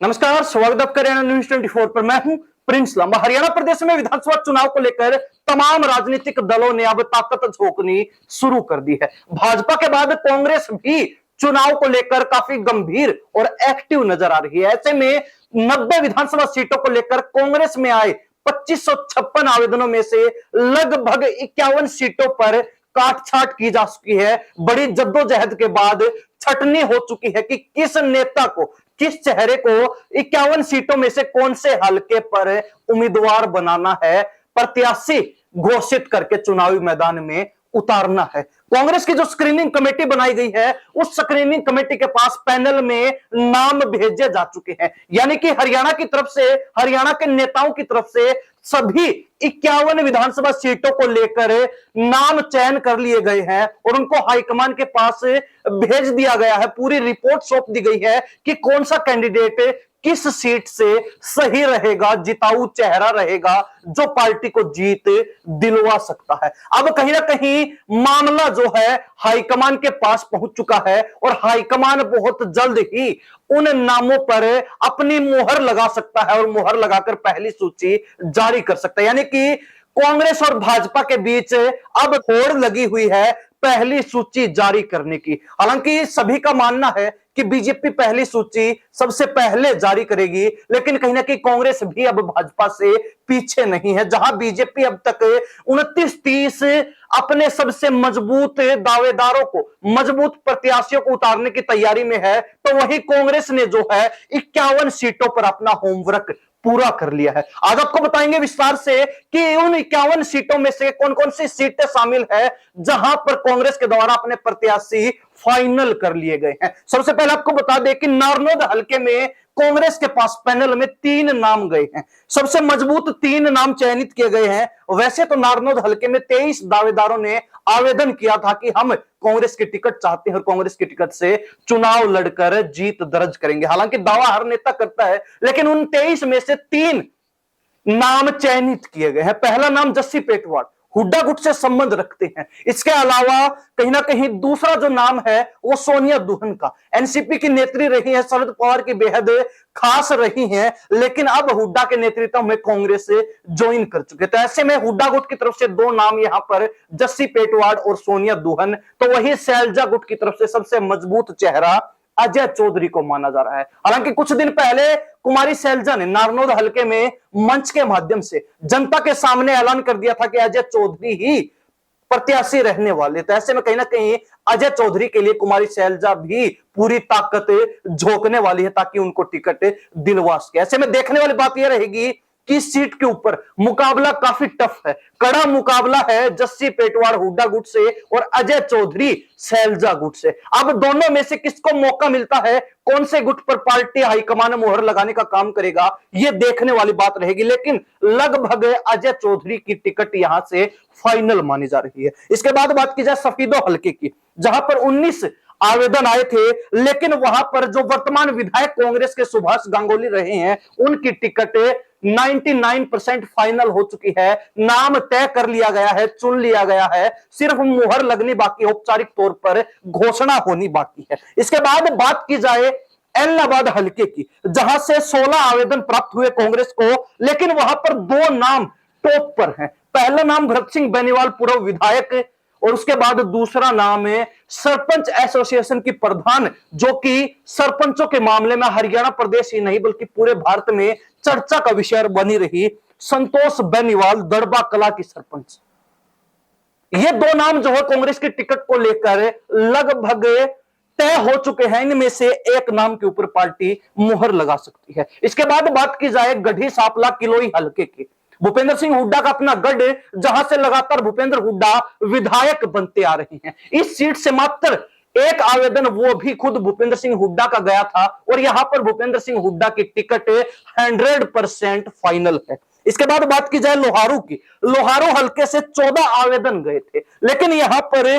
नमस्कार, स्वागत आपका हरियाणा न्यूज 24 पर। मैं हूं प्रिंस लांबा। हरियाणा प्रदेश में विधानसभा चुनाव को लेकर तमाम राजनीतिक दलों ने अब ताकत झोंकनी शुरू कर दी है। भाजपा के बाद कांग्रेस भी चुनाव को लेकर काफी गंभीर और एक्टिव नजर आ रही है। ऐसे में 90 विधानसभा सीटों को लेकर कांग्रेस में आए 2556 आवेदनों में से लगभग 51 सीटों पर काट छाट की जा चुकी है। बड़ी जद्दोजहद के बाद छटनी हो चुकी है कि किस नेता को, किस चेहरे को 51 सीटों में से कौन से हलके पर उम्मीदवार बनाना है, प्रत्याशी घोषित करके चुनावी मैदान में उतारना है। कांग्रेस की जो स्क्रीनिंग कमेटी बनाई गई है, उस स्क्रीनिंग कमेटी के पास पैनल में नाम भेजे जा चुके हैं। यानी कि हरियाणा की तरफ से, हरियाणा के नेताओं की तरफ से सभी 51 विधानसभा सीटों को लेकर नाम चयन कर लिए गए हैं और उनको हाईकमान के पास भेज दिया गया है। पूरी रिपोर्ट सौंप दी गई है कि कौन सा कैंडिडेट किस सीट से सही रहेगा, जिताऊ चेहरा रहेगा, जो पार्टी को जीत दिलवा सकता है। अब कहीं ना कहीं मामला जो है हाईकमान के पास पहुंच चुका है और हाईकमान बहुत जल्द ही उन नामों पर अपनी मुहर लगा सकता है और मुहर लगाकर पहली सूची जारी कर सकता है। यानी कि कांग्रेस और भाजपा के बीच अब होड़ लगी हुई है पहली सूची जारी करने की। हालांकि सभी का मानना है कि बीजेपी पहली सूची सबसे पहले जारी करेगी, लेकिन कहीं ना कहीं कांग्रेस भी अब भाजपा से पीछे नहीं है। जहां बीजेपी अब तक 29-30 अपने सबसे मजबूत दावेदारों को, मजबूत प्रत्याशियों को उतारने की तैयारी में है, तो वही कांग्रेस ने जो है 51 सीटों पर अपना होमवर्क पूरा कर लिया है। आज आपको बताएंगे विस्तार से कि उन 51 सीटों में से कौन कौन सी सीटें शामिल है जहां पर कांग्रेस के द्वारा अपने प्रत्याशी फाइनल कर लिए गए हैं। सबसे पहले आपको बता दें कि नारनौल हलके में कांग्रेस के पास पैनल में 3 नाम गए हैं। सबसे मजबूत 3 नाम चयनित किए गए हैं। वैसे तो नारनौल हलके में 23 दावेदारों ने आवेदन किया था कि हम कांग्रेस की टिकट चाहते हैं और कांग्रेस की टिकट से चुनाव लड़कर जीत दर्ज करेंगे। हालांकि दावा हर नेता करता है, लेकिन उन 23 में से 3 नाम चयनित किए गए हैं। पहला नाम जस्सी पेटवाड़, हुड्डा गुट से संबंध रखते हैं। इसके अलावा कहीं ना कहीं दूसरा जो नाम है वो सोनिया दुहन का, एनसीपी की नेत्री रही है, शरद पवार की बेहद खास रही हैं, लेकिन अब हुड्डा के नेतृत्व में कांग्रेस से ज्वाइन कर चुके। तो ऐसे में हुड्डा गुट की तरफ से 2 नाम यहां पर, जस्सी पेटवाड़ और सोनिया दुहन। तो वही सैलजा गुट की तरफ से सबसे मजबूत चेहरा अजय चौधरी को माना जा रहा है। हालांकि कुछ दिन पहले कुमारी सैलजा ने नारनौल हलके में मंच के माध्यम से जनता के सामने ऐलान कर दिया था कि अजय चौधरी ही प्रत्याशी रहने वाले। तो ऐसे में कहीं ना कहीं अजय चौधरी के लिए कुमारी सैलजा भी पूरी ताकत झोंकने वाली है ताकि उनको टिकट दिलवा सके। ऐसे में देखने वाली बात यह रहेगी कि सीट के ऊपर मुकाबला काफी टफ है, कड़ा मुकाबला है जस्सी पेटवाड़ हुड्डा गुट से और अजय चौधरी सैलजा गुट से। अब दोनों में से किसको मौका मिलता है, कौन से गुट पर पार्टी हाईकमान मोहर लगाने का काम करेगा, यह देखने वाली बात रहेगी। लेकिन लगभग अजय चौधरी की टिकट यहां से फाइनल मानी जा रही है। इसके बाद बात की जाए सफीदो हलके की, जहां पर 19 आवेदन आए थे, लेकिन वहां पर जो वर्तमान विधायक कांग्रेस के सुभाष गांगुली रहे हैं, उनकी टिकट 99% फाइनल हो चुकी है। नाम तय कर लिया गया है, चुन लिया गया है, सिर्फ मुहर लगनी बाकी, औपचारिक तौर पर घोषणा होनी बाकी है। इसके बाद बात की जाए एलनाबाद हलके की, जहां से 16 आवेदन प्राप्त हुए कांग्रेस को, लेकिन वहां पर 2 नाम टॉप पर हैं। पहला नाम भरत सिंह बेनीवाल, पूर्व विधायक, और उसके बाद दूसरा नाम है सरपंच एसोसिएशन की प्रधान, जो कि सरपंचों के मामले में हरियाणा प्रदेश ही नहीं बल्कि पूरे भारत में चर्चा का विषय बनी रही, संतोष बेनीवाल, दड़बा कला की सरपंच। ये 2 नाम जो है कांग्रेस की टिकट को लेकर लगभग तय हो चुके हैं। इनमें से एक नाम के ऊपर पार्टी मुहर लगा सकती है। इसके बाद बात की जाए गढ़ी सांपला किलोई हलके की, भूपेंद्र सिंह हुड्डा का अपना गढ़, जहां से लगातार भूपेंद्र हुड्डा विधायक बनते आ रहे हैं। इस सीट से मात्र एक आवेदन, वो भी खुद भूपेंद्र सिंह हुड्डा का गया था और यहां पर भूपेंद्र सिंह हुड्डा की टिकट 100% फाइनल है। इसके बाद बात की जाए लोहारू की, लोहारू हलके से 14 आवेदन गए थे, लेकिन यहां पर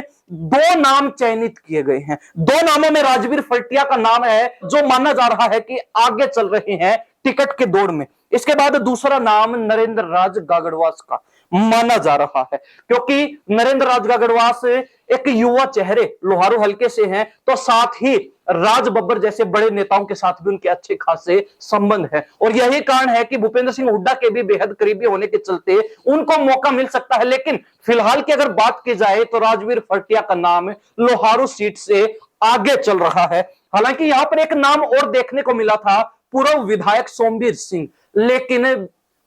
2 नाम चयनित किए गए हैं। 2 नामों में राजवीर फलटिया का नाम है, जो माना जा रहा है कि आगे चल रहे हैं टिकट के दौड़ में। इसके बाद दूसरा नाम नरेंद्र राज गागड़वास का, माना जा रहा है, क्योंकि नरेंद्र राज गागड़वास एक युवा चेहरे लोहारू हल्के से हैं, तो साथ ही राज बब्बर जैसे बड़े नेताओं के साथ भी उनके अच्छे खासे संबंध है, और यही कारण है कि भूपेंद्र सिंह हुड्डा के भी बेहद करीबी होने के चलते उनको मौका मिल सकता है। लेकिन फिलहाल की अगर बात की जाए तो राजवीर फरटिया का नाम लोहारू सीट से आगे चल रहा है। हालांकि यहां पर एक नाम और देखने को मिला था, पूर्व विधायक सोमवीर सिंह, लेकिन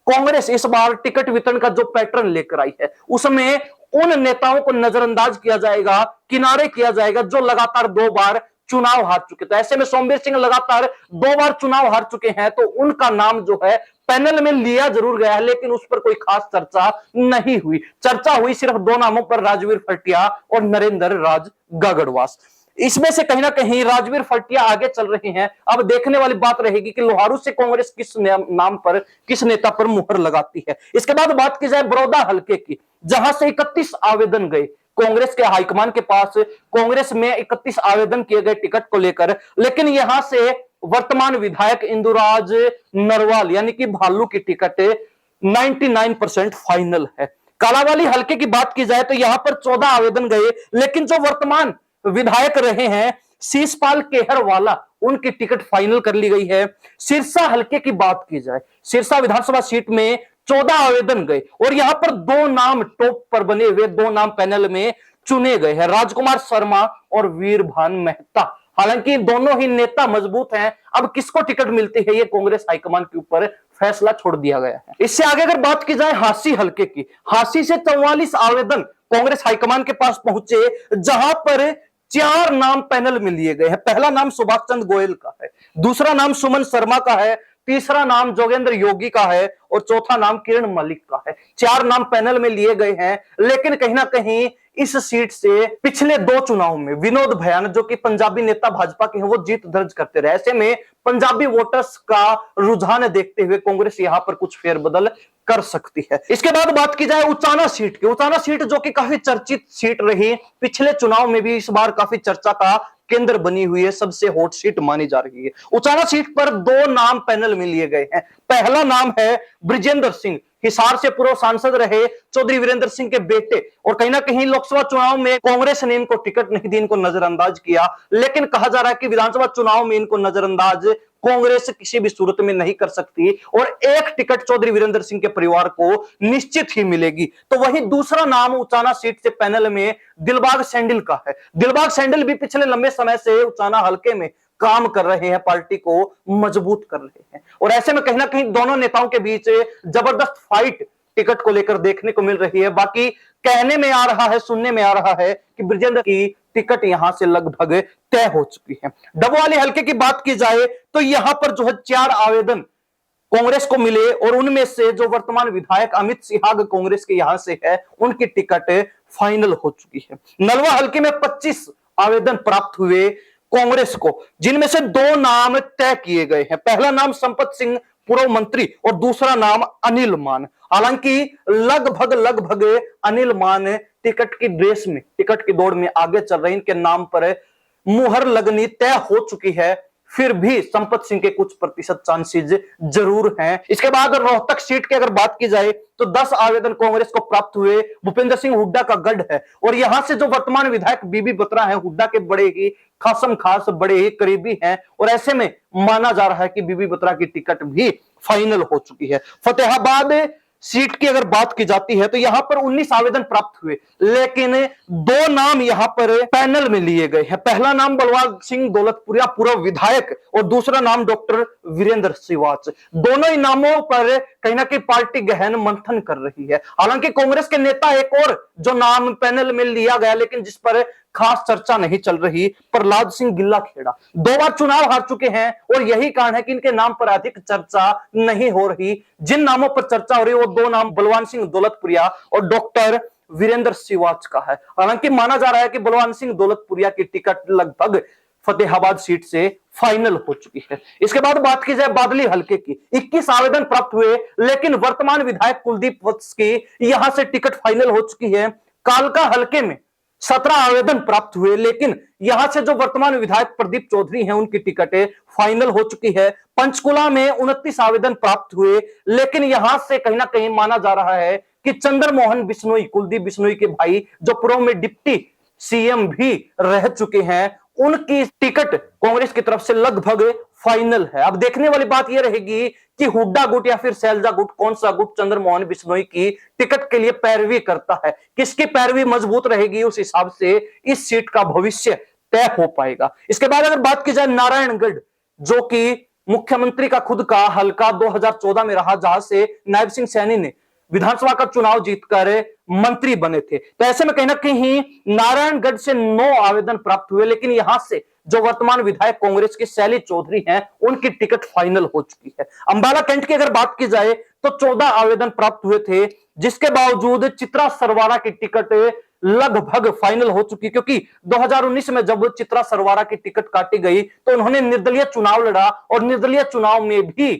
कांग्रेस इस बार टिकट वितरण का जो पैटर्न लेकर आई है उसमें उन नेताओं को नजरअंदाज किया जाएगा, किनारे किया जाएगा जो लगातार 2 बार चुनाव हार चुके। तो ऐसे में सोमवीर सिंह लगातार 2 बार चुनाव हार चुके हैं, तो उनका नाम जो है पैनल में लिया जरूर गया है, लेकिन उस पर कोई खास चर्चा नहीं हुई। चर्चा हुई सिर्फ 2 नामों पर, राजवीर फरटिया और नरेंद्र राज गागड़वास। इसमें से कहीं ना कहीं राजवीर फरटिया आगे चल रहे हैं। अब देखने वाली बात रहेगी कि लोहारू से कांग्रेस किस नाम पर, किस नेता पर मुहर लगाती है। इसके बाद बात की जाए बड़ौदा हल्के की, जहां से 31 आवेदन गए कांग्रेस के हाईकमान के पास। कांग्रेस में 31 आवेदन किए गए टिकट को लेकर, लेकिन यहां से वर्तमान विधायक इंदुराज नरवाल यानी कि भालू की टिकट 99% फाइनल है। कालावाली हल्के की बात की जाए तो यहां पर 14 आवेदन गए, लेकिन जो वर्तमान विधायक रहे हैं शीशपाल केहरवाला, उनकी टिकट फाइनल कर ली गई है। सिरसा हल्के की बात की जाए, सिरसा विधानसभा सीट में 14 आवेदन गए और यहां पर 2 नाम टॉप पर बने हुए, 2 नाम पैनल में चुने गए हैं, राजकुमार शर्मा और वीरभान मेहता। हालांकि दोनों ही नेता मजबूत हैं, अब किसको टिकट मिलती है ये कांग्रेस हाईकमान के ऊपर फैसला छोड़ दिया गया है। इससे आगे अगर बात की जाए हांसी हल्के की, हांसी से 44 आवेदन कांग्रेस हाईकमान के पास पहुंचे, जहां पर 4 नाम पैनल में लिए गए हैं। पहला नाम सुभाष चंद्र गोयल का है, दूसरा नाम सुमन शर्मा का है, तीसरा नाम जोगेंद्र योगी का है और चौथा नाम किरण मलिक का है। 4 नाम पैनल में लिए गए हैं, लेकिन कहीं ना कहीं इस सीट से पिछले 2 चुनाव में विनोद भयान जो कि पंजाबी नेता भाजपा के हैं वो जीत दर्ज करते रहे। ऐसे में पंजाबी वोटर्स का रुझान देखते हुए कांग्रेस यहां पर कुछ फेरबदल कर सकती है। इसके बाद बात की जाए उचाना सीट की, उचाना सीट जो कि काफी चर्चित सीट रही, पिछले चुनाव में भी इस बार काफी चर्चा का केंद्र बनी हुई है, सबसे हॉट सीट मानी जा रही है। उचाना सीट पर 2 नाम पैनल में लिए गए हैं। पहला नाम है ब्रिजेंद्र सिंह, हिसार से पूर्व सांसद रहे चौधरी वीरेंद्र सिंह के बेटे, और कहीं ना कहीं लोकसभा चुनाव में कांग्रेस ने इनको टिकट नहीं दी, इनको नजरअंदाज किया, लेकिन कहा जा रहा है कि विधानसभा चुनाव में इनको नजरअंदाज कांग्रेस किसी भी सूरत में नहीं कर सकती और एक टिकट चौधरी वीरेंद्र सिंह के परिवार को निश्चित ही मिलेगी। तो वही दूसरा नाम उचाना सीट से पैनल में दिलबाग सैंडिल का है। दिलबाग सैंडिल भी पिछले लंबे समय से उचाना हल्के में काम कर रहे हैं, पार्टी को मजबूत कर रहे हैं, और ऐसे में कहीं ना कहीं दोनों नेताओं के बीच जबरदस्त फाइट टिकट को लेकर देखने को मिल रही है। बाकी कहने में आ रहा है, सुनने में आ रहा है कि ब्रिजेंद्र की टिकट यहां से लगभग तय हो चुकी है। डबवाली हल्के की बात की जाए तो यहां पर जो है 4 आवेदन कांग्रेस को मिले और उनमें से जो वर्तमान विधायक अमित सिहाग कांग्रेस के यहां से है उनकी टिकट फाइनल हो चुकी है। नलवा हल्के में 25 आवेदन प्राप्त हुए कांग्रेस को, जिनमें से 2 नाम तय किए गए हैं। पहला नाम संपत सिंह पूर्व मंत्री और दूसरा नाम अनिल मान। हालांकि लगभग अनिल मान टिकट की रेस में, टिकट की दौड़ में आगे चल रहे हैं, इनके नाम पर मुहर लगनी तय हो चुकी है, फिर भी संपत सिंह के कुछ प्रतिशत चांसेस जरूर हैं। इसके बाद रोहतक सीट की अगर बात की जाए तो 10 आवेदन कांग्रेस को प्राप्त हुए। भूपेंद्र सिंह हुड्डा का गढ़ है और यहां से जो वर्तमान विधायक बीबी बत्रा है, हुड्डा के बड़े ही खास बड़े ही करीबी हैं, और ऐसे में माना जा रहा है कि बीबी बत्रा की टिकट भी फाइनल हो चुकी है। फतेहाबाद सीट की अगर बात की जाती है तो यहां पर 19 आवेदन प्राप्त हुए, लेकिन 2 नाम यहां पर पैनल में लिए गए हैं। पहला नाम बलवान सिंह दौलतपुरिया पूर्व विधायक और दूसरा नाम डॉक्टर वीरेंद्र सिवाच। दोनों ही नामों पर कहीं ना कहीं पार्टी गहन मंथन कर रही है। हालांकि कांग्रेस के नेता एक और जो नाम पैनल में लिया गया लेकिन जिस पर खास चर्चा नहीं चल रही, प्रहलाद सिंह गिल्ला खेड़ा 2 बार चुनाव हार चुके हैं और यही कारण है कि इनके नाम पर अधिक चर्चा नहीं हो रही। जिन नामों पर चर्चा हो रही है वो 2 नाम बलवान सिंह दौलतपुरिया और डॉक्टर वीरेंद्र सिवाच का है। हालांकि माना जा रहा है कि बलवान सिंह दौलतपुरिया की टिकट लगभग फतेहाबाद सीट से फाइनल हो चुकी है। इसके बाद बात की जाए बादली हल्के की, 21 आवेदन प्राप्त हुए, लेकिन वर्तमान विधायक कुलदीप वत्स की यहां से टिकट फाइनल हो चुकी है। कालका हल्के में 17 आवेदन प्राप्त हुए, लेकिन यहां से जो वर्तमान विधायक प्रदीप चौधरी हैं उनकी टिकट फाइनल हो चुकी है। पंचकुला में 29 आवेदन प्राप्त हुए, लेकिन यहां से कहीं ना कहीं माना जा रहा है कि चंद्रमोहन बिश्नोई, कुलदीप बिश्नोई के भाई, जो पूर्व में डिप्टी सीएम भी रह चुके हैं, उनकी टिकट कांग्रेस की तरफ से लगभग फाइनल है। अब देखने वाली बात यह रहेगी कि हुड्डा गुट या फिर सैलजा गुट, कौन सा गुट चंद्रमोहन बिश्नोई की टिकट के लिए पैरवी करता है, किसकी पैरवी मजबूत रहेगी, उस हिसाब से इस सीट का भविष्य तय हो पाएगा। इसके बाद अगर बात की जाए नारायणगढ़, जो कि मुख्यमंत्री का खुद का हलका 2014 में रहा, जहां से नायब सिंह सैनी ने विधानसभा का चुनाव जीतकर मंत्री बने थे, तो ऐसे में कहीं ना कहीं नारायणगढ़ से 9 आवेदन प्राप्त हुए, लेकिन यहां से जो वर्तमान विधायक कांग्रेस की शैली चौधरी हैं, उनकी टिकट फाइनल हो चुकी है। अंबाला कैंट की अगर बात की जाए तो 14 आवेदन प्राप्त हुए थे, जिसके बावजूद चित्रा सरवारा की टिकट लगभग फाइनल हो चुकी, क्योंकि 2019 में जब चित्रा सरवारा की टिकट काटी गई तो उन्होंने निर्दलीय चुनाव लड़ा और निर्दलीय चुनाव में भी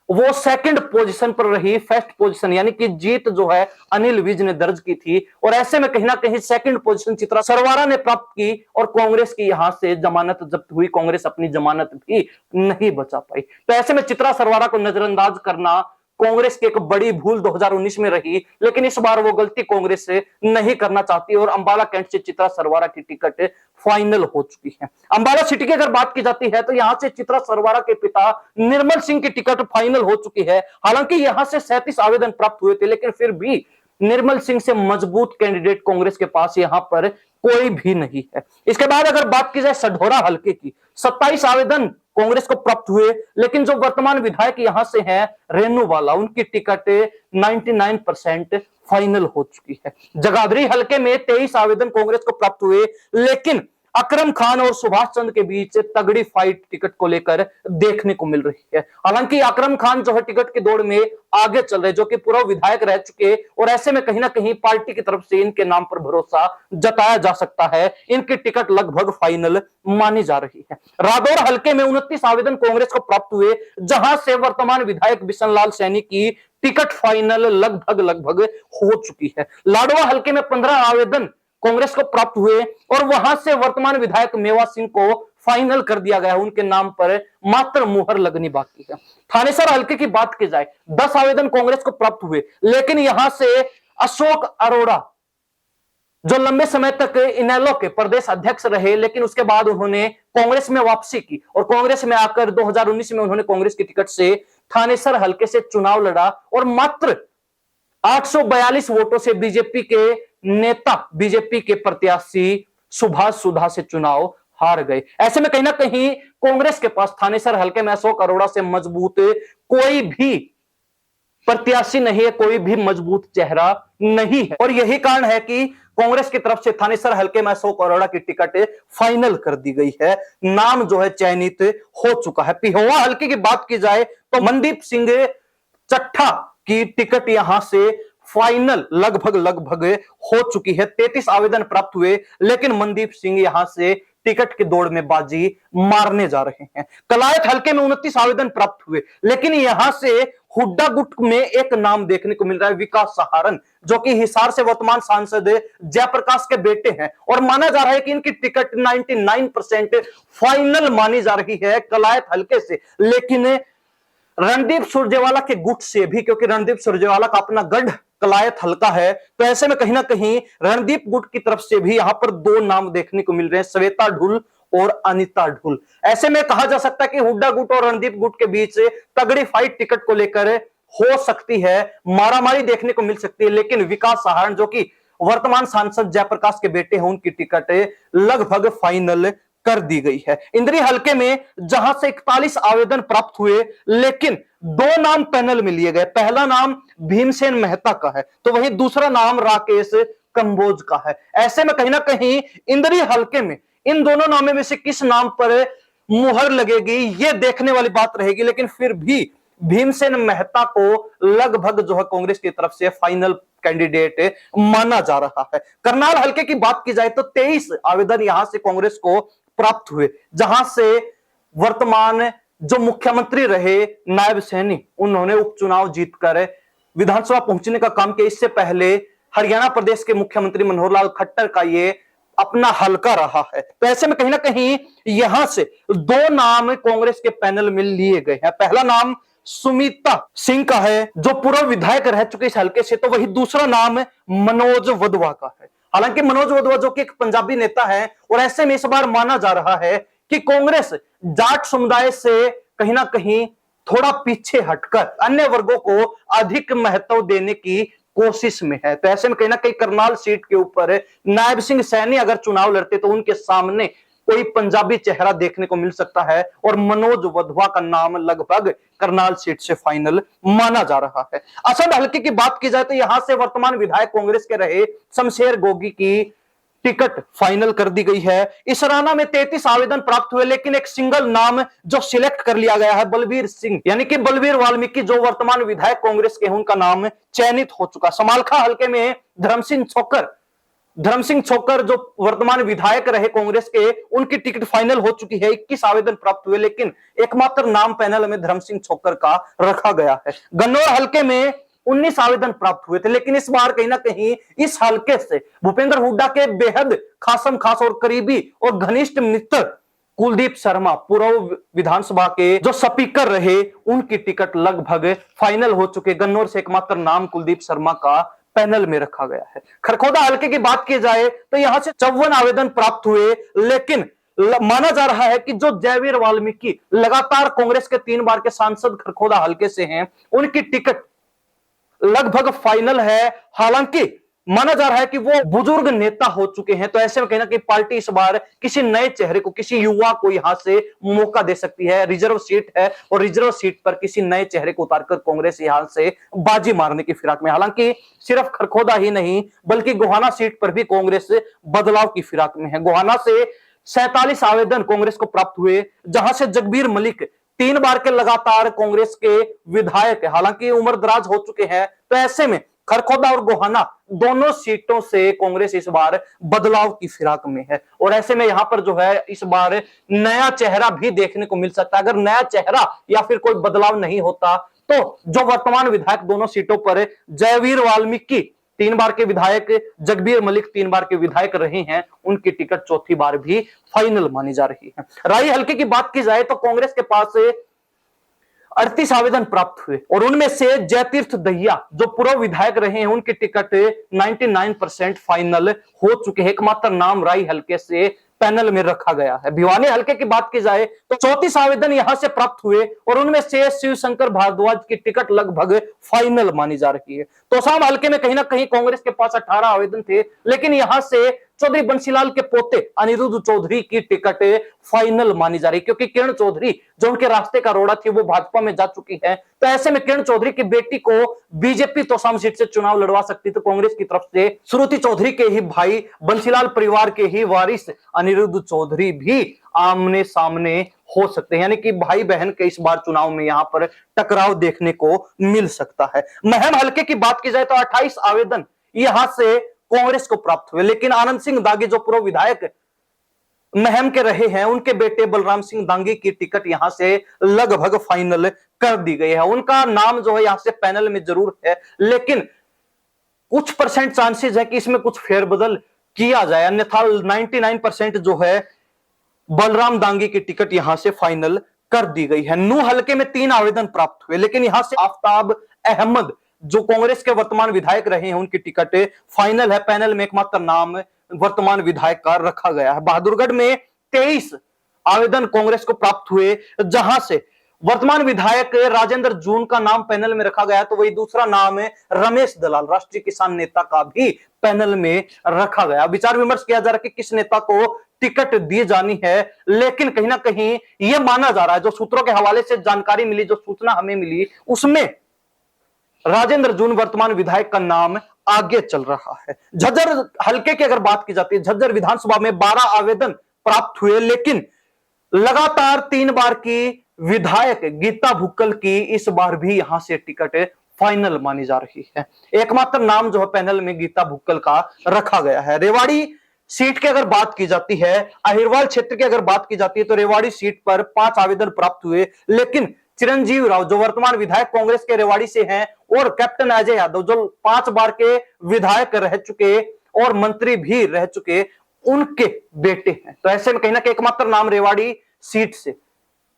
वो सेकंड पोजीशन पर रही। फर्स्ट पोजीशन यानी कि जीत जो है अनिल विज ने दर्ज की थी, और ऐसे में कहीं ना कहीं सेकंड पोजीशन चित्रा सरवारा ने प्राप्त की और कांग्रेस की यहां से जमानत जब्त हुई, कांग्रेस अपनी जमानत भी नहीं बचा पाई। तो ऐसे में चित्रा सरवारा को नजरअंदाज करना कांग्रेस की एक बड़ी भूल 2019 में रही, लेकिन इस बार वो गलती कांग्रेस से नहीं करना चाहती और अंबाला कैंट से चित्रा सरवारा की टिकट फाइनल हो चुकी है। अंबाला सिटी की अगर बात की जाती है तो यहां से चित्रा सरवारा के पिता निर्मल सिंह की टिकट फाइनल हो चुकी है। हालांकि यहां से 37 आवेदन प्राप्त हुए थे, लेकिन फिर भी निर्मल सिंह से मजबूत कैंडिडेट कांग्रेस के पास यहां पर कोई भी नहीं है। इसके बाद अगर बात की जाए सढौरा हलके की, 27 आवेदन कांग्रेस को प्राप्त हुए, लेकिन जो वर्तमान विधायक यहां से हैं रेणुवाला, उनकी टिकट 99% फाइनल हो चुकी है। जगाधरी हलके में 23 आवेदन कांग्रेस को प्राप्त हुए, लेकिन अकरम खान और सुभाष चंद्र के बीच तगड़ी फाइट टिकट को लेकर देखने को मिल रही है। हालांकि अकरम खान जो है टिकट की दौड़ में आगे चल रहे, जो कि पूर्व विधायक रह चुके, और ऐसे में कहीं ना कहीं पार्टी की तरफ से इनके नाम पर भरोसा जताया जा सकता है। इनकी टिकट लगभग फाइनल मानी जा रही है। रादौर हलके में 29 आवेदन कांग्रेस को प्राप्त हुए, जहां से वर्तमान विधायक बिशन लाल सैनी की टिकट फाइनल लगभग हो चुकी है। लाडवा हलके में 15 आवेदन कांग्रेस को प्राप्त हुए और वहां से वर्तमान विधायक मेवा सिंह को फाइनल कर दिया गया, उनके नाम पर मात्र मुहर लगनी बाकी है। थानेसर हलके की बात की जाए, 10 आवेदन कांग्रेस को प्राप्त हुए, लेकिन यहां से अशोक अरोड़ा, जो लंबे समय तक इनेलो के प्रदेश अध्यक्ष रहे, लेकिन उसके बाद उन्होंने कांग्रेस में वापसी की और कांग्रेस में आकर 2019 में उन्होंने कांग्रेस की टिकट से थानेसर हलके से चुनाव लड़ा और मात्र 842 वोटों से बीजेपी के नेता, बीजेपी के प्रत्याशी सुभाष सुधा से चुनाव हार गए। ऐसे में कहीं ना कहीं कांग्रेस के पास थानेसर हलके में अशोक अरोड़ा से मजबूत कोई भी प्रत्याशी नहीं है, कोई भी मजबूत चेहरा नहीं है, और यही कारण है कि कांग्रेस की तरफ से थानेसर हलके में अशोक अरोड़ा की टिकट फाइनल कर दी गई है, नाम जो है चयनित हो चुका है। पिहोवा हलके की बात की जाए तो मनदीप सिंह चट्ठा की टिकट यहां से फाइनल लगभग हो चुकी है। 33 आवेदन प्राप्त हुए, लेकिन मनदीप सिंह यहां से टिकट की दौड़ में बाजी मारने जा रहे हैं। कलायत हलके में 29 आवेदन प्राप्त हुए, लेकिन यहां से हुड्डा गुट में एक नाम देखने को मिल रहा है, विकास सहारन, जो कि हिसार से वर्तमान सांसद जयप्रकाश के बेटे हैं, और माना जा रहा है कि इनकी टिकट 99% फाइनल मानी जा रही है कलायत हलके से। लेकिन रणदीप सुरजेवाला के गुट से भी, क्योंकि रणदीप सुरजेवाला का अपना गढ़ कलायत हल्का है, तो ऐसे में कहीं ना कहीं रणदीप गुट की तरफ से भी यहां पर 2 नाम देखने को मिल रहे हैं, श्वेता ढुल और अनिता ढुल। ऐसे में कहा जा सकता है कि हुड्डा गुट और रणदीप गुट के बीच तगड़ी फाइट टिकट को लेकर हो सकती है, मारामारी देखने को मिल सकती है, लेकिन विकास सहारण, जो कि वर्तमान सांसद जयप्रकाश के बेटे हैं, उनकी टिकट लगभग फाइनल कर दी गई है। इंद्री हलके में जहां से 41 आवेदन प्राप्त हुए, लेकिन 2 नाम पैनल में लिए गए। पहला नाम भीमसेन मेहता का है, तो वहीं दूसरा नाम राकेश कंबोज का है। ऐसे में कहीं ना कहीं इंद्री हलके में इन दोनों नामों में से किस नाम पर मुहर लगेगी, यह देखने वाली बात रहेगी, लेकिन फिर भी भीमसेन मेहता को लगभग जो है कांग्रेस की तरफ से फाइनल कैंडिडेट माना जा रहा है। करनाल हलके की बात की जाए तो 23 आवेदन यहां से कांग्रेस को प्राप्त हुए, जहां से वर्तमान जो मुख्यमंत्री रहे नायब सैनी, उन्होंने उपचुनाव जीतकर विधानसभा पहुंचने का काम किया। इससे पहले हरियाणा प्रदेश के मुख्यमंत्री मनोहर लाल खट्टर का ये अपना हलका रहा है। तो ऐसे में कहीं ना कहीं यहां से 2 नाम कांग्रेस के पैनल में लिए गए हैं। पहला नाम सुमिता सिंह का है जो पूर्व विधायक रह चुके इस हल्के से, तो वही दूसरा नाम मनोज वधवा का है। हालांकि मनोज वधवा जो कि एक पंजाबी नेता है, और ऐसे में इस बार माना जा रहा है कि कांग्रेस जाट समुदाय से कहीं ना कहीं थोड़ा पीछे हटकर अन्य वर्गों को अधिक महत्व देने की कोशिश में है। तो ऐसे में कहीं ना कहीं करनाल सीट के ऊपर नायब सिंह सैनी अगर चुनाव लड़ते तो उनके सामने कोई पंजाबी चेहरा देखने को मिल सकता है, और मनोज वधवा का नाम लगभग करनाल सीट से फाइनल माना जा रहा है। असद हल्के की बात की जाए तो यहां से वर्तमान विधायक कांग्रेस के रहे शमशेर गोगी की टिकट फाइनल कर दी गई है। इस राना में 33 आवेदन प्राप्त हुए, लेकिन एक सिंगल नाम जो सिलेक्ट कर लिया गया है बलबीर सिंह, यानी कि बलबीर वाल्मीकि जो वर्तमान विधायक कांग्रेस के हैं, उनका नाम चयनित हो चुका। समालखा हल्के में धर्म सिंह छोकर जो वर्तमान विधायक रहे कांग्रेस के, उनकी टिकट फाइनल हो चुकी है। 21 आवेदन प्राप्त हुए, लेकिन एकमात्र नाम पैनल में धर्म सिंह छोकर का रखा गया है। गन्नौर हल्के में 19 आवेदन प्राप्त हुए थे, लेकिन इस बार कहीं ना कहीं इस हल्के से भूपेंद्र हुड्डा के बेहद खासम खास और करीबी और घनिष्ठ मित्र कुलदीप शर्मा, पूर्व विधानसभा के जो स्पीकर रहे, उनकी टिकट लगभग फाइनल हो चुके। गन्नौर से एकमात्र नाम कुलदीप शर्मा का पैनल में रखा गया है। खरखोदा हल्के की बात की जाए तो यहां से 54 आवेदन प्राप्त हुए, लेकिन माना जा रहा है कि जो जयवीर वाल्मीकि लगातार कांग्रेस के 3 बार के सांसद खरखोदा हल्के से हैं, उनकी टिकट लगभग फाइनल है। हालांकि माना जा रहा है कि वो बुजुर्ग नेता हो चुके हैं, तो ऐसे में कहीं ना कहीं पार्टी इस बार किसी नए चेहरे को, किसी युवा को यहां से मौका दे सकती है। रिजर्व सीट है, और रिजर्व सीट पर किसी नए चेहरे को उतारकर कांग्रेस यहां से बाजी मारने की फिराक में। हालांकि सिर्फ खरखोदा ही नहीं, बल्कि गोहाना सीट पर भी कांग्रेस बदलाव की फिराक में है। गोहाना से 47 आवेदन कांग्रेस को प्राप्त हुए, जहां से जगबीर मलिक 3 बार के लगातार कांग्रेस के विधायक है, हालांकि उम्र दराज हो चुके हैं। तो ऐसे में खरखोदा और गोहाना दोनों सीटों से कांग्रेस इस बार बदलाव की फिराक में है, और ऐसे में यहां पर जो है इस बार नया चेहरा भी देखने को मिल सकता है। अगर नया चेहरा या फिर कोई बदलाव नहीं होता, तो जो वर्तमान विधायक दोनों सीटों पर जयवीर वाल्मीकि 3 बार के विधायक, जगबीर मलिक 3 बार के विधायक रहे हैं, उनकी टिकट चौथी बार भी फाइनल मानी जा रही है। राई हल्के की बात की जाए तो कांग्रेस के पास 38 आवेदन प्राप्त हुए, और उनमें से जयतीर्थ दहिया जो पूर्व विधायक रहे हैं, उनकी टिकट 99% फाइनल हो चुके हैं। एकमात्र नाम राई हल्के से पैनल में रखा गया है। भिवानी हल्के की बात की जाए तो 34 आवेदन यहां से प्राप्त हुए, और उनमें से शिवशंकर भारद्वाज की टिकट लगभग फाइनल मानी जा रही है। तोसाम हल्के में कहीं ना कहीं कांग्रेस के पास 18 आवेदन थे, लेकिन यहां से चौधरी बंसीलाल के पोते अनिरुद्ध चौधरी की टिकट फाइनल मानी जा रही, क्योंकि किरण चौधरी जो उनके रास्ते का रोड़ा थी, वो भाजपा में जा चुकी है। तो ऐसे में किरण चौधरी की बेटी को बीजेपी तोसाम सीट से चुनाव लड़वा सकती, तो कांग्रेस की तरफ से श्रुति चौधरी के ही भाई, बंसीलाल परिवार के ही वारिस अनिरुद्ध चौधरी भी आमने सामने हो सकते हैं, यानी कि भाई बहन के इस बार चुनाव में यहां पर टकराव देखने को मिल सकता है। महम हल्के की बात की जाए तो 28 आवेदन यहां से कांग्रेस को प्राप्त हुए, लेकिन आनंद सिंह दागी जो पूर्व विधायक महम के रहे हैं, उनके बेटे बलराम सिंह दांगी की टिकट यहां से लगभग फाइनल कर दी गई है। उनका नाम जो है यहां से पैनल में जरूर है, लेकिन कुछ परसेंट चांसेस है कि इसमें कुछ फेरबदल किया जाए, अन्यथा 99% जो है बलराम दांगी की टिकट यहां से फाइनल कर दी गई है। नू हल्के में 3 आवेदन प्राप्त हुए, लेकिन यहां से आफ्ताब अहमद जो कांग्रेस के वर्तमान विधायक रहे हैं, उनकी टिकट फाइनल है। पैनल में एकमात्र नाम वर्तमान विधायक का रखा गया है। बहादुरगढ़ में 23 आवेदन कांग्रेस को प्राप्त हुए, जहां से वर्तमान विधायक राजेंद्र जून का नाम पैनल में रखा गया, तो वही दूसरा नाम है रमेश दलाल, राष्ट्रीय किसान नेता का भी पैनल में रखा गया। विचार विमर्श किया जा रहा है कि किस नेता को टिकट दी जानी है, लेकिन कहीं ना कहीं यह माना जा रहा है, जो सूत्रों के हवाले से जानकारी मिली, जो सूचना हमें मिली, उसमें राजेंद्र जून वर्तमान विधायक का नाम आगे चल रहा है। झज्जर हल्के की अगर बात की जाती है, झज्जर विधानसभा में 12 आवेदन प्राप्त हुए, लेकिन लगातार 3 बार की विधायक गीता भुक्कल की इस बार भी यहां से टिकट फाइनल मानी जा रही है। एकमात्र नाम जो है पैनल में गीता भुक्कल का रखा गया है। रेवाड़ी सीट की अगर बात की जाती है, अहिरवाल क्षेत्र की अगर बात की जाती है, तो रेवाड़ी सीट पर 5 आवेदन प्राप्त हुए, लेकिन चिरंजीव राव जो वर्तमान विधायक कांग्रेस के रेवाड़ी से हैं, और कैप्टन अजय यादव जो 5 बार के विधायक रह चुके और मंत्री भी रह चुके, उनके बेटे हैं। तो ऐसे में कहीं ना कहीं एकमात्र नाम रेवाड़ी सीट से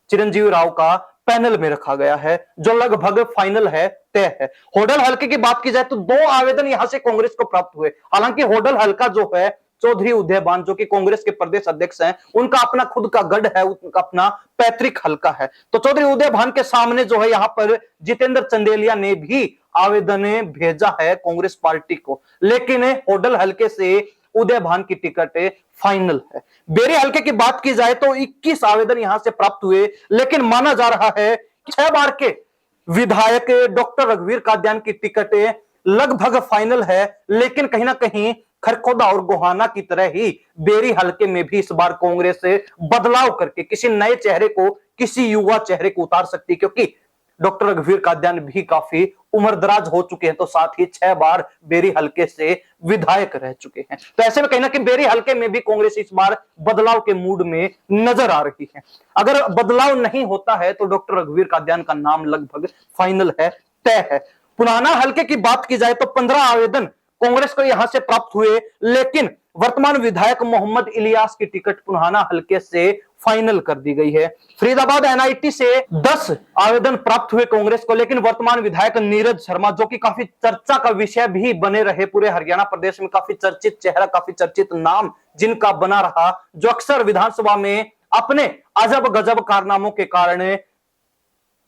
चिरंजीव राव का पैनल में रखा गया है, जो लगभग फाइनल है, तय है। होडल हलके की बात की जाए तो 2 आवेदन यहां से कांग्रेस को प्राप्त हुए। हालांकि होडल हलका जो है चौधरी उदयभान जो कि कांग्रेस के प्रदेश अध्यक्ष हैं, उनका अपना खुद का गढ़ है, उनका अपना पैतृक हलका है। तो चौधरी उदयभान के सामने जो है यहां पर जितेंद्र चंदेलिया ने भी आवेदन भेजा है कांग्रेस पार्टी को, लेकिन होडल हलके से उदयभान की टिकट फाइनल है। बेरी हलके की बात की जाए तो 21 आवेदन यहां से प्राप्त हुए, लेकिन माना जा रहा है कि 6 बार के विधायक डॉक्टर रघुवीर कादियान की टिकट लगभग फाइनल है। लेकिन कहीं ना कहीं खरखोदा और गोहाना की तरह ही बेरी हलके में भी इस बार कांग्रेस बदलाव करके किसी नए चेहरे को, किसी युवा चेहरे को उतार सकती है, क्योंकि डॉक्टर रघुवीर कादियान भी काफी उम्रदराज हो चुके हैं, तो साथ ही 6 बार बेरी हलके से विधायक रह चुके हैं। तो ऐसे में कहीं ना कहीं बेरी हलके में भी कांग्रेस इस बार बदलाव के मूड में नजर आ रही है। अगर बदलाव नहीं होता है तो डॉक्टर रघुवीर कादियान का नाम लगभग फाइनल है, तय है। पुराना हलके की बात की जाए तो 15 आवेदन कांग्रेस को यहां से प्राप्त हुए, लेकिन वर्तमान विधायक मोहम्मद इलियास की टिकट पुराना हलके से फाइनल कर दी गई है। फरीदाबाद एनआईटी से 10 आवेदन प्राप्त हुए कांग्रेस को, लेकिन वर्तमान विधायक नीरज शर्मा जो कि काफी चर्चा का विषय भी बने रहे, पूरे हरियाणा प्रदेश में काफी चर्चित चेहरा, काफी चर्चित नाम जिनका बना रहा, जो अक्सर विधानसभा में अपने अजब गजब कारनामों के कारण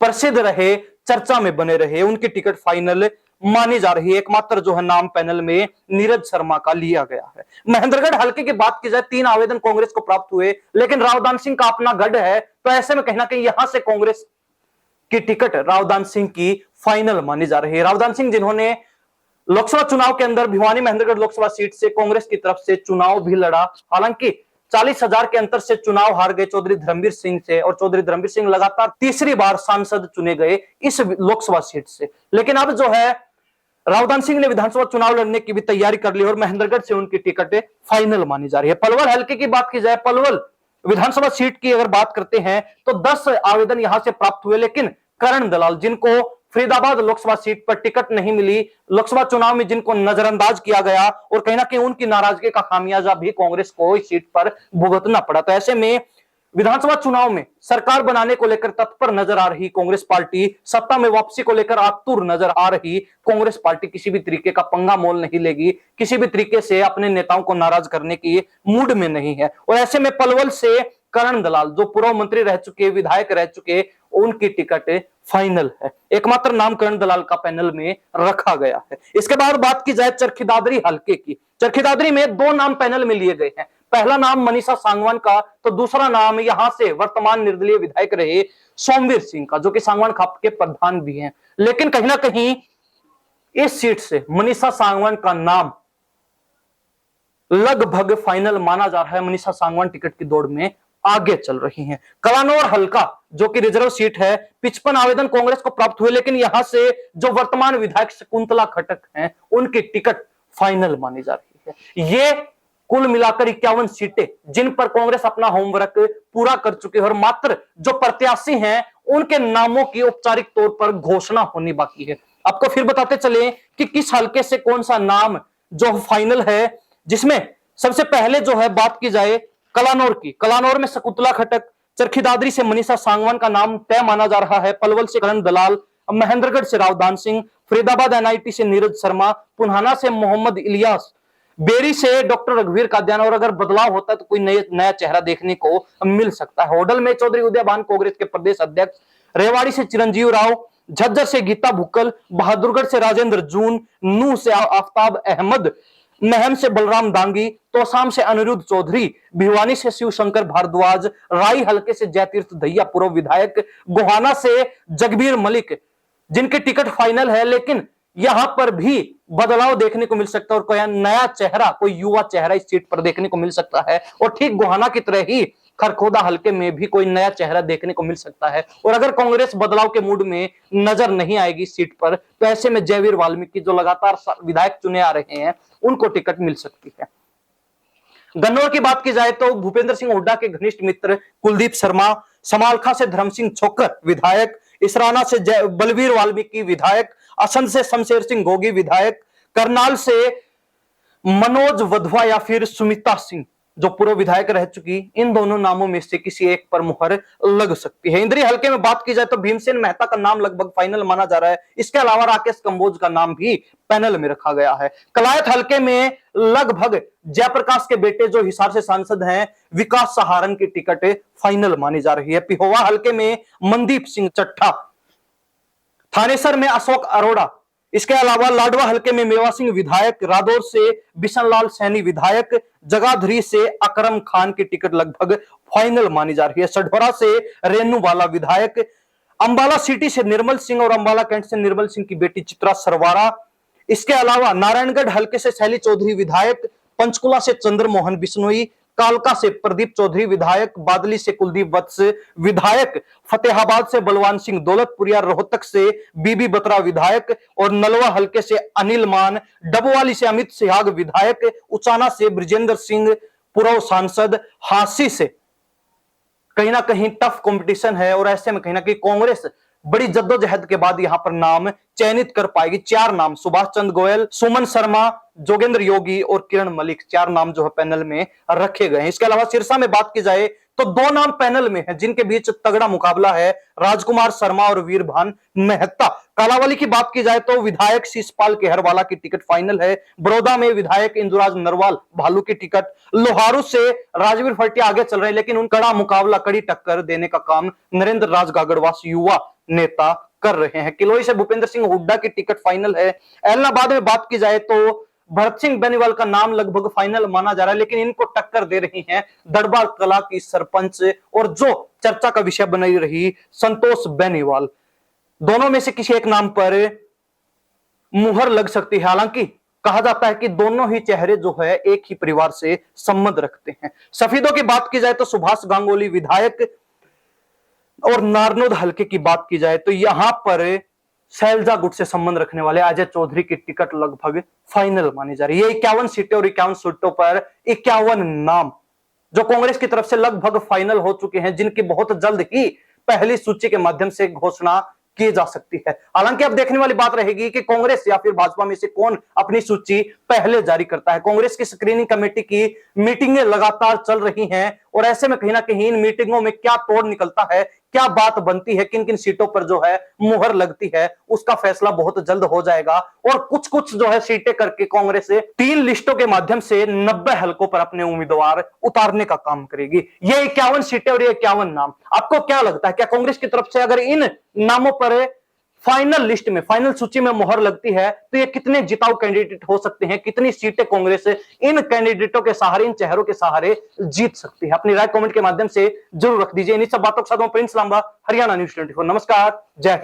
प्रसिद्ध रहे, चर्चा में बने रहे, उनकी टिकट फाइनल मानी जा रही है। एकमात्र जो है नाम पैनल में नीरज शर्मा का लिया गया है। महेंद्रगढ़ हलके की बात की जाए 3 आवेदन कांग्रेस को प्राप्त हुए, लेकिन रावदान सिंह का अपना गढ़ है, तो ऐसे में कहीं ना कहीं यहां से कांग्रेस की टिकट रावदान सिंह की फाइनल मानी जा रही है। रावदान सिंह जिन्होंने लोकसभा चुनाव के अंदर भिवानी महेंद्रगढ़ लोकसभा सीट से कांग्रेस की तरफ से चुनाव भी लड़ा, हालांकि 40,000 के अंतर से चुनाव हार गए चौधरी धर्मवीर सिंह से, और चौधरी धर्मवीर सिंह लगातार तीसरी बार सांसद चुने गए इस लोकसभा सीट से। लेकिन अब जो है रावदान सिंह ने विधानसभा चुनाव लड़ने की भी तैयारी कर ली और महेंद्रगढ़ से उनकी टिकट फाइनल मानी जा रही है। पलवल हलके की बात की जाए, पलवल विधानसभा सीट की अगर बात करते हैं तो 10 आवेदन यहां से प्राप्त हुए, लेकिन करण दलाल जिनको फरीदाबाद लोकसभा सीट पर टिकट नहीं मिली, लोकसभा चुनाव में जिनको नजरअंदाज किया गया, और कहीं ना कहीं उनकी नाराजगी का खामियाजा भी कांग्रेस को इस सीट पर भुगतना पड़ा। तो ऐसे में विधानसभा चुनाव में सरकार बनाने को लेकर तत्पर नजर आ रही कांग्रेस पार्टी, सत्ता में वापसी को लेकर आतुर नजर आ रही कांग्रेस पार्टी किसी भी तरीके का पंगा मोल नहीं लेगी, किसी भी तरीके से अपने नेताओं को नाराज करने की मूड में नहीं है। और ऐसे में पलवल से करण दलाल जो पूर्व मंत्री रह चुके, विधायक रह चुके, उनकी टिकट फाइनल है। एकमात्र नाम करण दलाल का पैनल में रखा गया है। इसके बाद बात की जाए चरखी दादरी हलके की। चरखी में 2 नाम पैनल में लिए गए हैं। पहला नाम मनीषा सांगवान का, तो दूसरा नाम यहां से वर्तमान निर्दलीय विधायक रहे सोमवीर सिंह का, जो कि सांगवान खाप के प्रधान भी हैं। लेकिन कहीं ना कहीं इस सीट से मनीषा सांगवान का नाम लगभग फाइनल माना जा रहा है। मनीषा सांगवान टिकट की दौड़ में आगे चल रही हैं। कलानौर हलका जो कि रिजर्व सीट है, 55 आवेदन कांग्रेस को प्राप्त हुए, लेकिन यहां से जो वर्तमान विधायक शकुंतला खटक हैं, उनकी टिकट फाइनल मानी जा रही है। ये कुल मिलाकर 51 सीटें जिन पर कांग्रेस अपना होमवर्क पूरा कर चुकी है, और मात्र जो प्रत्याशी हैं उनके नामों की औपचारिक तौर पर घोषणा होनी बाकी है। आपको फिर बताते चले कि किस हलके से कौन सा नाम जो फाइनल है, जिसमें सबसे पहले जो है बात की जाए कलानौर की। कलानौर में शकुंतला खटक, चरखी दादरी से मनीषा सांगवान का नाम तय माना जा रहा है, पलवल से करण दलाल, महेंद्रगढ़ से रावदान सिंह, फरीदाबाद एनआईटी से नीरज शर्मा, पुन्हाना से मोहम्मद इलियास, बेरी से डॉक्टर रघुवीर कादियान, और अगर बदलाव होता है तो कोई नया चेहरा देखने को मिल सकता है। होडल में चौधरी उदयभान कांग्रेस के प्रदेश अध्यक्ष, रेवाड़ी से चिरंजीव राव, झज्जर से गीता भुक्कल, बहादुरगढ़ से राजेंद्र जून, नूह से आफ्ताब अहमद, महम से बलराम दांगी, तोसाम से अनिरुद्ध चौधरी, भिवानी से शिवशंकर भारद्वाज, राई हलके से जयतीर्थ दहिया पूर्व विधायक, गोहाना से जगबीर मलिक जिनकी टिकट फाइनल है, लेकिन यहां पर भी बदलाव देखने को मिल सकता है और कोई नया चेहरा, कोई युवा चेहरा इस सीट पर देखने को मिल सकता है। और ठीक गोहाना की तरह ही खरखोदा हलके में भी कोई नया चेहरा देखने को मिल सकता है। और अगर कांग्रेस बदलाव के मूड में नजर नहीं आएगी सीट पर, तो ऐसे में जयवीर वाल्मीकि जो लगातार विधायक चुने आ रहे हैं, उनको टिकट मिल सकती है। गन्नौर की बात की जाए तो भूपेंद्र सिंह हुड्डा के घनिष्ठ मित्र कुलदीप शर्मा, समालखा से धर्म सिंह छोकर विधायक, इसराना से बलवीर वाल्मीकि विधायक, असंध से शमशेर सिंह गोगी विधायक, करनाल से मनोज वधवा या फिर सुमिता सिंह जो पूर्व विधायक रह चुकी, इन दोनों नामों में से किसी एक पर मुहर लग सकती है। इंद्री हलके में बात की जाए तो भीमसेन मेहता का नाम लगभग फाइनल माना जा रहा है। इसके अलावा राकेश कंबोज का नाम भी पैनल में रखा गया है। कलायत हलके में लगभग जयप्रकाश के बेटे जो हिसार से सांसद हैं विकास सहारण की टिकट फाइनल मानी जा रही है। पिहोवा हलके में मनदीप सिंह चट्ठा, थानेसर में अशोक अरोड़ा, इसके अलावा लाडवा हलके में मेवा सिंह विधायक, रादौर से बिशनलाल सैनी विधायक, जगाधरी से अकरम खान की टिकट लगभग फाइनल मानी जा रही है। सढौरा से रेणुवाला विधायक, अंबाला सिटी से निर्मल सिंह और अंबाला कैंट से निर्मल सिंह की बेटी चित्रा सरवारा, इसके अलावा नारायणगढ़ हलके से शैली चौधरी विधायक, पंचकुला से चंद्रमोहन बिश्नोई, कालका से प्रदीप चौधरी विधायक, बादली से कुलदीप वत्स विधायक, फतेहाबाद से बलवान सिंह दौलतपुरिया, रोहतक से बीबी बत्रा विधायक और नलवा हलके से अनिल मान, डबवाली से अमित सिहाग विधायक, उचाना से ब्रिजेंद्र सिंह पूर्व सांसद, हांसी से कहीं ना कहीं टफ कंपटीशन है और ऐसे में कहीं ना कहीं कांग्रेस बड़ी जद्दोजहद के बाद यहां पर नाम चयनित कर पाएगी। 4 नाम, सुभाष चंद्र गोयल, सुमन शर्मा, जोगेंद्र योगी और किरण मलिक, 4 नाम जो है पैनल में रखे गए हैं। इसके अलावा सिरसा में बात की जाए तो 2 नाम पैनल में है जिनके बीच तगड़ा मुकाबला है, राजकुमार शर्मा और वीरभान मेहता। कालावाली की बात की जाए तो विधायक शिषपाल केहरवाला की टिकट फाइनल है। बड़ौदा में विधायक इंदुराज नरवाल भालू की टिकट, लोहारू से राजवीर फटिया आगे चल रहे हैं लेकिन उन कड़ा मुकाबला, कड़ी टक्कर देने का काम नरेंद्र राज गागड़वास युवा नेता कर रहे हैं। किलोई से भूपेंद्र सिंह हुड्डा की टिकट फाइनल है। एलनाबाद में बात की जाए तो भरत सिंह बेनीवाल का नाम लगभग फाइनल माना जा रहा है लेकिन इनको टक्कर दे रही हैं दरबार कला की सरपंच और जो चर्चा का विषय बनी रही संतोष बेनीवाल। दोनों में से किसी एक नाम पर मुहर लग सकती है। हालांकि कहा जाता है कि दोनों ही चेहरे जो है एक ही परिवार से संबंध रखते हैं। सफेदों की बात की जाए तो सुभाष गांगुली विधायक और नारनौद हलके की बात की जाए तो यहां पर शैलजा गुट से संबंध रखने वाले अजय चौधरी की टिकट लगभग फाइनल मानी जा रही है। 51 सीटें और 51 सीटों पर 51 नाम जो कांग्रेस की तरफ से लगभग फाइनल हो चुके हैं, जिनकी बहुत जल्द ही पहली सूची के माध्यम से घोषणा की जा सकती है। हालांकि अब देखने वाली बात रहेगी कि कांग्रेस या फिर भाजपा में से कौन अपनी सूची पहले जारी करता है। कांग्रेस की स्क्रीनिंग कमेटी की मीटिंगें लगातार चल रही हैं और ऐसे में कहीं ना कहीं इन मीटिंगों में क्या तोड़ निकलता है, क्या बात बनती है, किन किन सीटों पर जो है मुहर लगती है, उसका फैसला बहुत जल्द हो जाएगा। और कुछ कुछ जो है सीटें करके कांग्रेस 3 लिस्टों के माध्यम से 90 हलकों पर अपने उम्मीदवार उतारने का काम करेगी। ये 51 सीटें और ये 51 नाम, आपको क्या लगता है क्या कांग्रेस की तरफ से अगर इन नामों पर फाइनल लिस्ट में, फाइनल सूची में मुहर लगती है तो ये कितने जिताऊ कैंडिडेट हो सकते हैं, कितनी सीटें कांग्रेस इन कैंडिडेटों के सहारे, इन चेहरों के सहारे जीत सकती है? अपनी राय कमेंट के माध्यम से जरूर रख दीजिए। इन सब बातों के साथ मैं प्रिंस लांबा, हरियाणा न्यूज़ 24। नमस्कार, जय हिंद।